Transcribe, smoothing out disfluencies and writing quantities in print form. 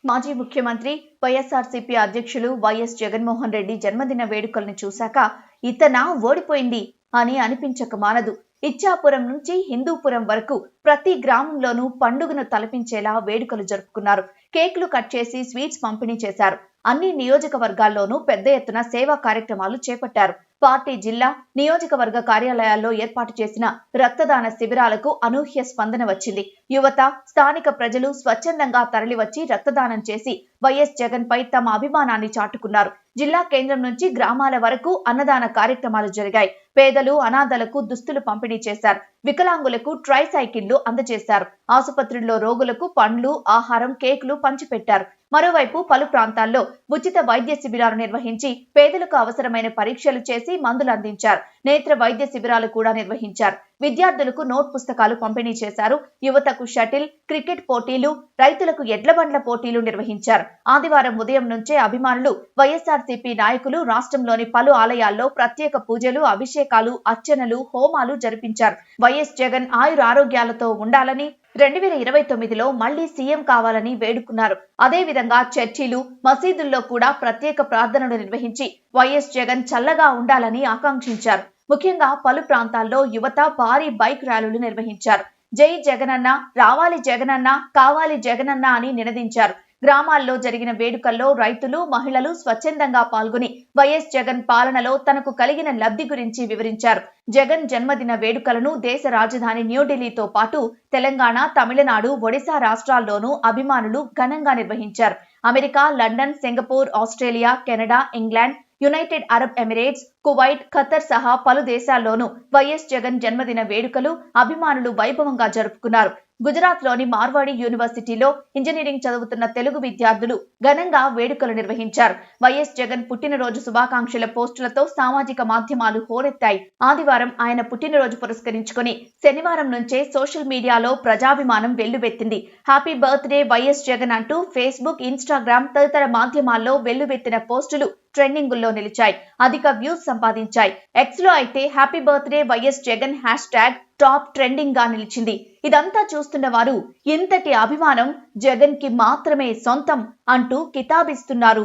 మాజీ ముఖ్యమంత్రి వైఎస్ఆర్సీపీ అధ్యక్షులు వైఎస్ జగన్మోహన్ రెడ్డి జన్మదిన వేడుకలను చూశాక ఇతనా ఓడిపోయింది అని అనిపించక మానదు. ఇచ్చాపురం నుంచి హిందూపురం వరకు ప్రతి గ్రామంలోనూ పండుగను తలపించేలా వేడుకలు జరుపుకున్నారు. కేకులు కట్ చేసి స్వీట్స్ పంపిణీ చేశారు. అన్ని నియోజకవర్గాల్లోనూ పెద్ద ఎత్తున సేవా కార్యక్రమాలు చేపట్టారు. పార్టీ జిల్లా, నియోజకవర్గ కార్యాలయాల్లో ఏర్పాటు చేసిన రక్తదాన శిబిరాలకు అనూహ్య స్పందన వచ్చింది. యువత, స్థానిక ప్రజలు స్వచ్ఛందంగా తరలివచ్చి రక్తదానం చేసి వైఎస్ జగన్ పై తమ అభిమానాన్ని చాటుకున్నారు. జిల్లా కేంద్రం నుంచి గ్రామాల వరకు అన్నదాన కార్యక్రమాలు జరిగాయి. పేదలు, అనాథలకు దుస్తులు పంపిణీ చేశారు. వికలాంగులకు ట్రై సైకిళ్లు అందజేశారు. ఆసుపత్రుల్లో రోగులకు పండ్లు, ఆహారం, కేకులు పంచిపెట్టారు. మరోవైపు పలు ప్రాంతాల్లో ఉచిత వైద్య శిబిరాలు నిర్వహించి పేదలకు అవసరమైన పరీక్షలు చేసి మందులు అందించారు. నేత్ర వైద్య శిబిరాలు కూడా నిర్వహించారు. విద్యార్థులకు నోట్ పుస్తకాలు పంపిణీ చేశారు. యువతకు షటిల్, క్రికెట్ పోటీలు, రైతులకు ఎడ్ల బండ్ల పోటీలు నిర్వహించారు. ఆదివారం ఉదయం నుంచే అభిమానులు, వైఎస్ఆర్సీపీ నాయకులు రాష్ట్రంలోని పలు ఆలయాల్లో ప్రత్యేక పూజలు, అభిషేకాలు, అర్చనలు, హోమాలు జరిపించారు. వైఎస్ జగన్ ఆయురారోగ్యాలతో ఉండాలని, 2029లో మళ్లీ సీఎం కావాలని వేడుకున్నారు. అదేవిధంగా చర్చిలు, మసీదుల్లో కూడా ప్రత్యేక ప్రార్థనలు నిర్వహించి వైఎస్ జగన్ చల్లగా ఉండాలని ఆకాంక్షించారు. ముఖ్యంగా పలు ప్రాంతాల్లో యువత భారీ బైక్ ర్యాలీలు నిర్వహించారు. జై జగనన్న, రావాలి జగనన్న, కావాలి జగనన్న అని నినదించారు. గ్రామాల్లో జరిగిన వేడుకల్లో రైతులు, మహిళలు స్వచ్ఛందంగా పాల్గొని వైఎస్ జగన్ పాలనలో తనకు కలిగిన లబ్ధి గురించి వివరించారు. జగన్ జన్మదిన వేడుకలను దేశ రాజధాని న్యూఢిల్లీతో పాటు తెలంగాణ, తమిళనాడు, ఒడిశా రాష్ట్రాల్లోనూ అభిమానులు ఘనంగా నిర్వహించారు. America, London, Singapore, Australia, Canada, England, United Arab Emirates, Kuwait, Qatar సహా పలు దేశాల్లోనూ వైఎస్ జగన్ జన్మదిన వేడుకలు అభిమానులు వైభవంగా జరుపుకున్నారు. గుజరాత్ లోని మార్వాడి యూనివర్సిటీలో ఇంజనీరింగ్ చదువుతున్న తెలుగు విద్యార్థులు ఘనంగా వేడుకలు నిర్వహించారు. వైఎస్ జగన్ పుట్టినరోజు శుభాకాంక్షల పోస్టులతో సామాజిక మాధ్యమాలు హోరెత్తాయి. ఆదివారం ఆయన పుట్టినరోజు పురస్కరించుకుని శనివారం నుంచే సోషల్ మీడియాలో ప్రజాభిమానం వెల్లువెత్తింది. హ్యాపీ బర్త్డే వైఎస్ జగన్ అంటూ ఫేస్బుక్, ఇన్స్టాగ్రామ్ తదితర మాధ్యమాల్లో వెల్లువెత్తిన పోస్టులు ట్రెండింగుల్లో నిలిచాయి. అధిక వ్యూస్ సంపాదించాయి. ఎక్స్ లో అయితే happy birthday YS Jagan hash top trending గా నిలిచింది. ఇదంతా చూస్తున్న వారు ఇంతటి అభిమానం జగన్ కి మాత్రమే సొంతం అంటూ కితాబిస్తున్నారు.